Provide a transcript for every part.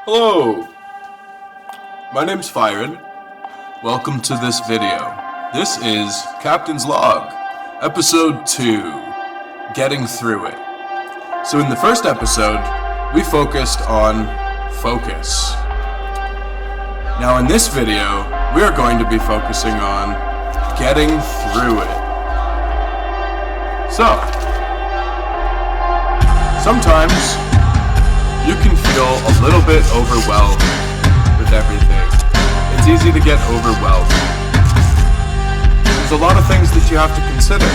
Hello, my name's Fyron. Welcome to this video. This is Captain's Log, Episode 2, Getting Through It. So in the first episode, we focused on focus. Now in this video, we are going to be focusing on getting through it. So, sometimes you can feel a little bit overwhelmed with everything. It's easy to get overwhelmed. There's a lot of things that you have to consider.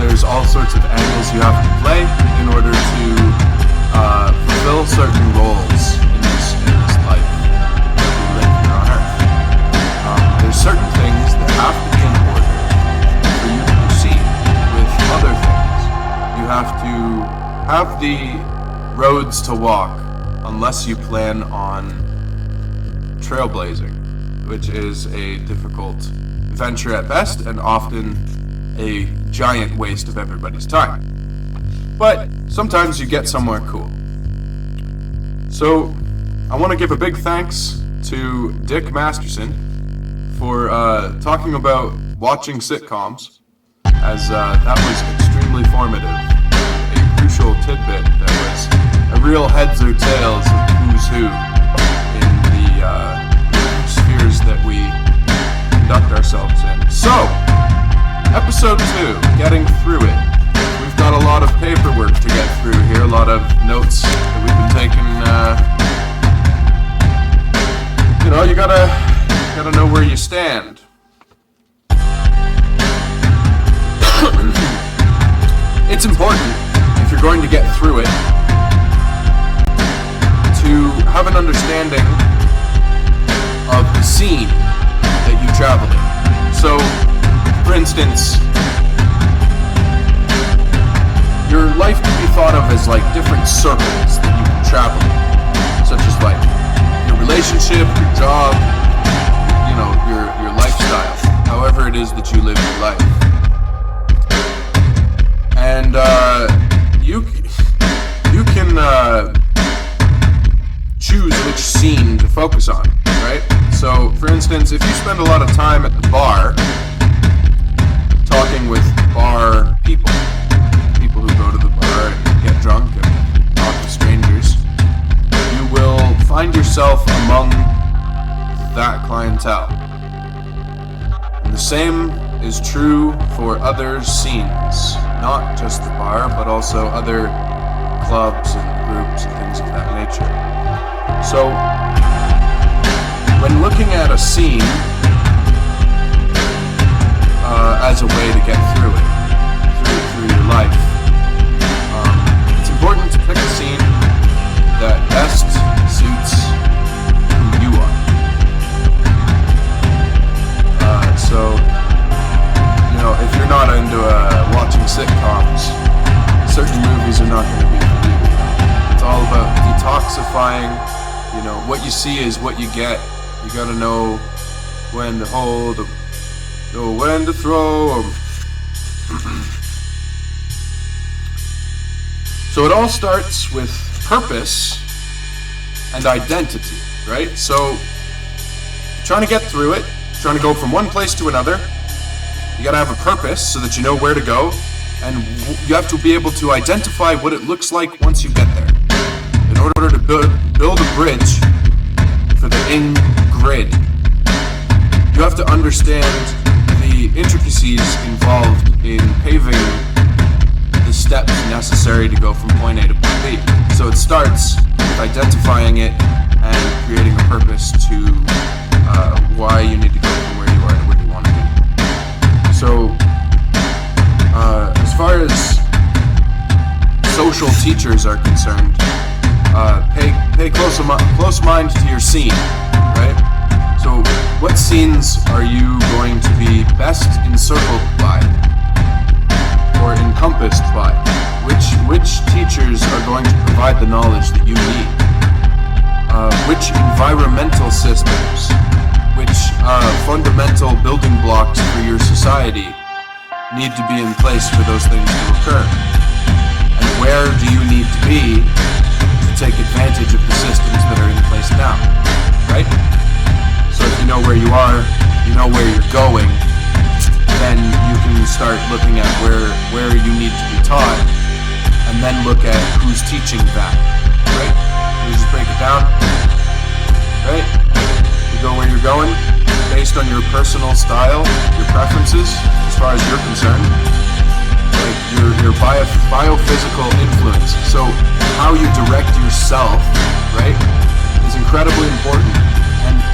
There's all sorts of angles you have to play in order to fulfill certain roles in this life that we live here on Earth. There's certain things that have to be in order for you to proceed with other things. You have to have the roads to walk unless you plan on trailblazing, which is a difficult venture at best and often a giant waste of everybody's time. But sometimes you get somewhere cool. So I want to give a big thanks to Dick Masterson for talking about watching sitcoms, as that was extremely formative. A crucial tidbit that was a real heads or tails of who's who in the spheres that we conduct ourselves in. So, episode 2, getting through it. We've got a lot of paperwork to get through here, a lot of notes that we've been taking. You gotta know where you stand. It's important, if you're going to get through it, to have an understanding of the scene that you travel in. So, for instance, your life can be thought of as like different circles that you can travel in, such as like your relationship, your job, your lifestyle, however it is that you live your life. And you can choose which scene to focus on, right? So, for instance, if you spend a lot of time at the bar talking with bar people who go to the bar and get drunk and talk to strangers, you will find yourself among that clientele. And the same is true for other scenes, not just the bar, but also other clubs and groups and things of that nature. So, when looking at a scene as a way to get through it, through your life, it's important to pick a scene that best suits who you are. If you're not into watching sitcoms, certain movies are not going to be for you. It's all about detoxifying. What you see is what you get. You gotta know when to hold, know when to throw. So it all starts with purpose and identity, right? So, trying to get through it, trying to go from one place to another, you gotta have a purpose so that you know where to go, and you have to be able to identify what it looks like once you get there. In order to build a bridge for the in-grid, you have to understand the intricacies involved in paving the steps necessary to go from point A to point B. So it starts with identifying it and creating a purpose to why you need to go from where you are to where you want to be. So, as far as social teachers are concerned, pay close mind to your scene, right? So, what scenes are you going to be best encircled by, or encompassed by? Which teachers are going to provide the knowledge that you need? Which environmental systems, which fundamental building blocks for your society need to be in place for those things to occur? And where do you need to be to take advantage of the systems that are in place now? down, right? So if you know where you are, you know where you're going, then you can start looking at where you need to be taught, and then look at who's teaching that, right? You just break it down, right? You go where you're going based on your personal style, your preferences, as far as you're concerned, like your biophysical influence. So how you direct yourself, right, is incredibly important,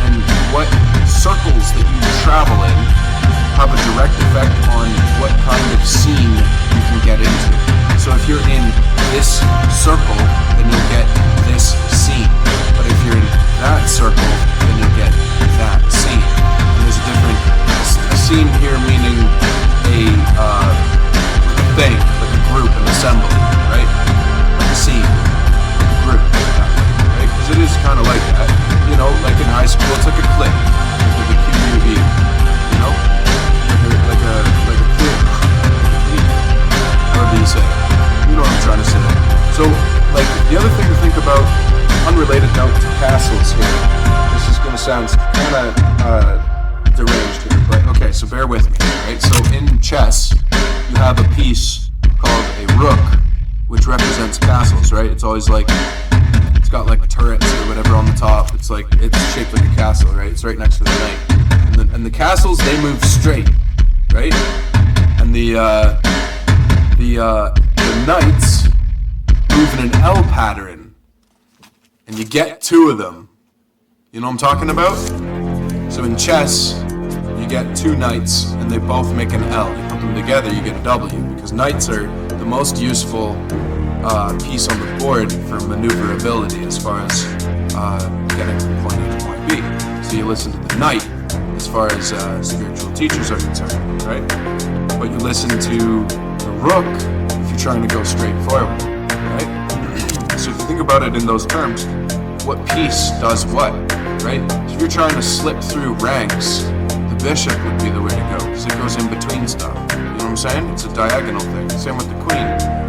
and what circles that you travel in have a direct effect on what kind of scene you can get into. So if you're in this circle, then you'll get this scene. But if you're in that circle, then you'll get that scene. And there's a scene here meaning a thing, like a group, an assembly, right? Like a scene, like a group, right? Because it is kind of like that. You know, like in high school, it's like a clique, like a QUE, you know? Like a clique, however you say it. You know what I'm trying to say. So, like, the other thing to think about, unrelated note to castles here, this is going to sound kind of deranged here, but okay, so bear with me, right? So in chess, you have a piece called a rook, which represents castles, right? It's always like, it's got like turrets or whatever on the top. It's like, it's shaped like a castle, right? It's right next to the knight. And the castles, they move straight, right? And the knights move in an L pattern, and you get two of them. You know what I'm talking about? So in chess, you get two knights, and they both make an L. You put them together, you get a W, because knights are the most useful piece on the board for maneuverability as far as getting from point A to point B. So you listen to the knight as far as spiritual teachers are concerned, right? But you listen to the rook if you're trying to go straight forward, right? So if you think about it in those terms, what piece does what, right? If you're trying to slip through ranks, the bishop would be the way to go, because it goes in between stuff. You know what I'm saying? It's a diagonal thing. Same with the queen.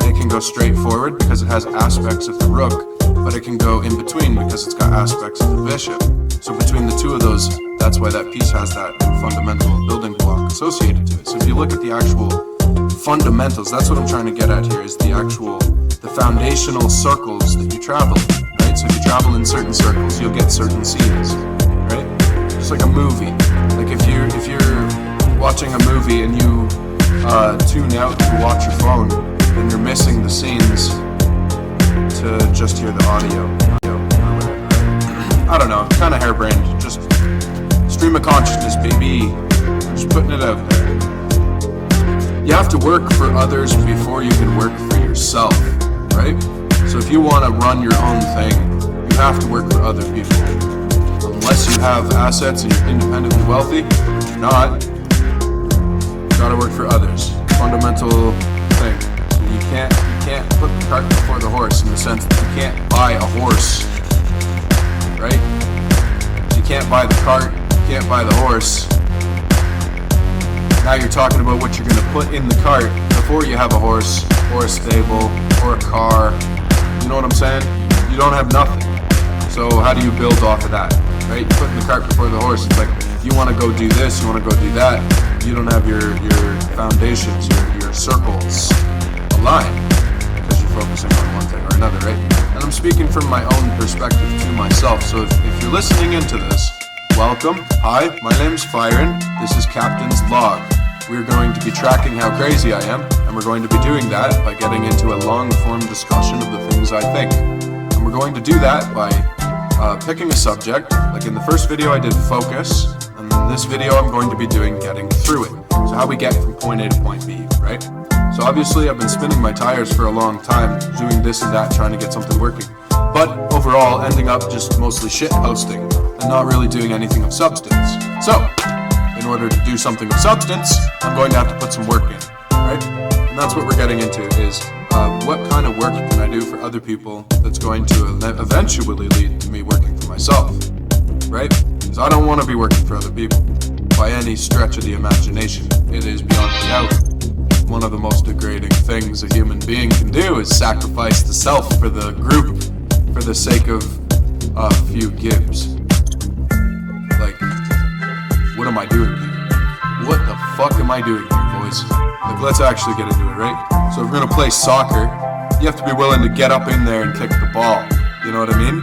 It can go straight forward because it has aspects of the rook, but it can go in between because it's got aspects of the bishop. So between the two of those, that's why that piece has that fundamental building block associated to it. So if you look at the actual fundamentals, that's what I'm trying to get at here, is the foundational circles that you travel in, right? So if you travel in certain circles, you'll get certain scenes, right? Just like a movie. Like if you're watching a movie and you tune out to watch your phone, then you're missing the scenes to just hear the audio. I don't know, kind of harebrained. Just stream of consciousness, baby. I'm just putting it out there. You have to work for others before you can work for yourself, right? So if you want to run your own thing, you have to work for other people. Unless you have assets and you're independently wealthy, if you're not, you gotta work for others. Fundamental thing. So you can't put the cart before the horse, in the sense that you can't buy a horse, right? You can't buy the cart, you can't buy the horse. Now you're talking about what you're going to put in the cart before you have a horse, or a stable, or a car. You know what I'm saying? You don't have nothing. So how do you build off of that, right? You put in the cart before the horse. It's like, you want to go do this, you want to go do that. You don't have your foundations, your circles aligned, because you're focusing on one thing or another, right? And I'm speaking from my own perspective to myself. So if you're listening into this, welcome. Hi, my name's Fyron. This is Captain's Log. We're going to be tracking how crazy I am, and we're going to be doing that by getting into a long-form discussion of the things I think. And we're going to do that by picking a subject. Like in the first video I did focus, and in this video I'm going to be doing getting through it. So how we get from point A to point B, right? So obviously I've been spinning my tires for a long time, doing this and that, trying to get something working. But overall, ending up just mostly shit posting and not really doing anything of substance. So, in order to do something of substance, I'm going to have to put some work in, right? And that's what we're getting into, is what kind of work can I do for other people that's going to eventually lead to me working for myself, right? Because I don't want to be working for other people by any stretch of the imagination. It is beyond a doubt. One of the most degrading things a human being can do is sacrifice the self for the group, for the sake of a few gives. Like, what am I doing here? What the fuck am I doing here, boys? Like, let's actually get into it, right? So if we're gonna play soccer, you have to be willing to get up in there and kick the ball. You know what I mean?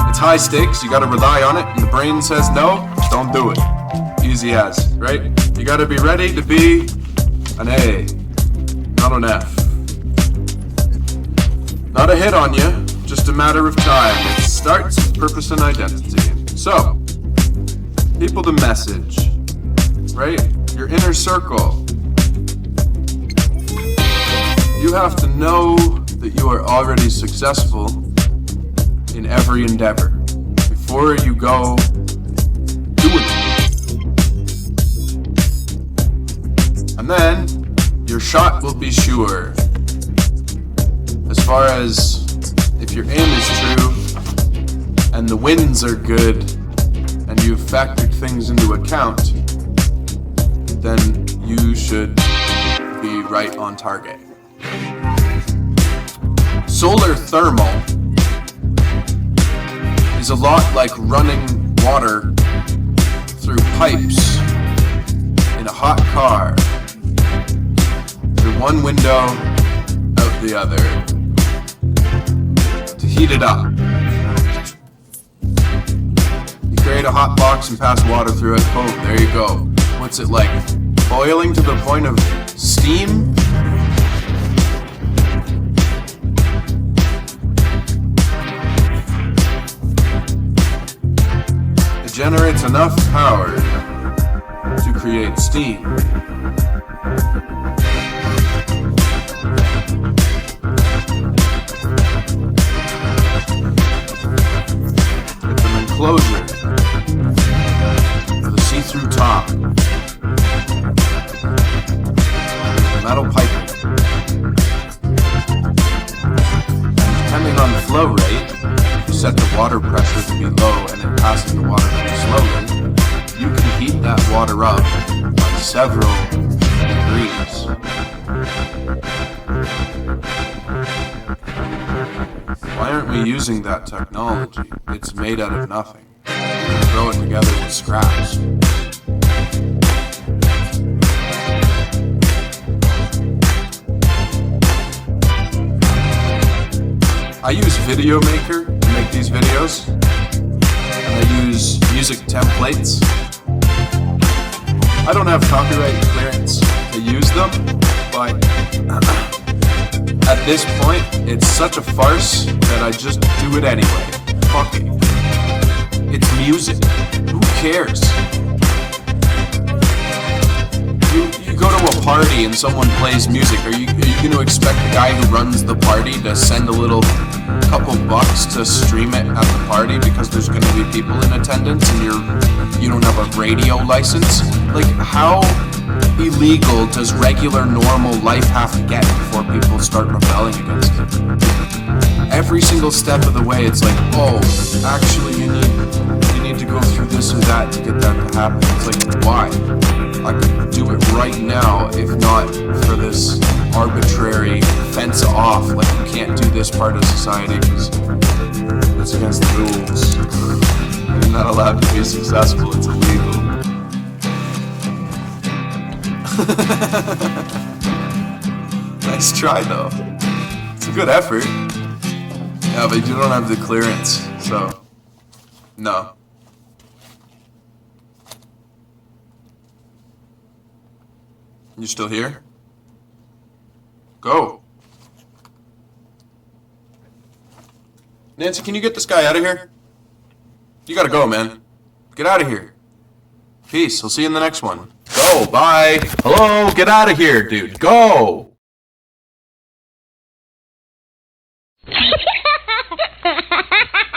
It's high stakes, you gotta rely on it, and the brain says no, don't do it. Easy as, right? You gotta be ready to be an A, not an F. Not a hit on you, just a matter of time. It starts with purpose and identity. So, people to message, right? Your inner circle. You have to know that you are already successful in every endeavor before you go do it. And then your shot will be sure. As far as if your aim is true and the winds are good and you've factored things into account, then you should be right on target. Solar thermal is a lot like running water through pipes in a hot car, through one window, out the other, to heat it up. You create a hot box and pass water through it, boom, there you go. What's it like? Boiling to the point of steam? It generates enough power to create steam. It's an enclosure with a see-through top. Metal piping. Depending on the flow rate, if you set the water pressure to be low and it passes the water very slowly, you can heat that water up by several degrees. Why aren't we using that technology? It's made out of nothing. You throw it together with scraps. I use Video Maker to make these videos, and I use music templates. I don't have copyright clearance to use them, but at this point, it's such a farce that I just do it anyway. Fuck it. It's music. Who cares? You go to a party and someone plays music. Are you going to expect the guy who runs the party to send a little couple bucks to stream it at the party because there's going to be people in attendance and you don't have a radio license? Like, how illegal does regular normal life have to get before people start rebelling against it? Every single step of the way, it's like, oh, actually you need to go through this and that to get that to happen. It's like, why? I could do it right now if not for this arbitrary fence off, like you can't do this part of society because it's against the rules. You're not allowed to be successful, it's illegal. Nice try though. It's a good effort. Yeah, but you don't have the clearance, so no. You still here? Go. Nancy, can you get this guy out of here? You gotta go, man. Get out of here. Peace. I'll see you in the next one. Go. Bye. Hello. Get out of here, dude. Go. Ha ha ha ha!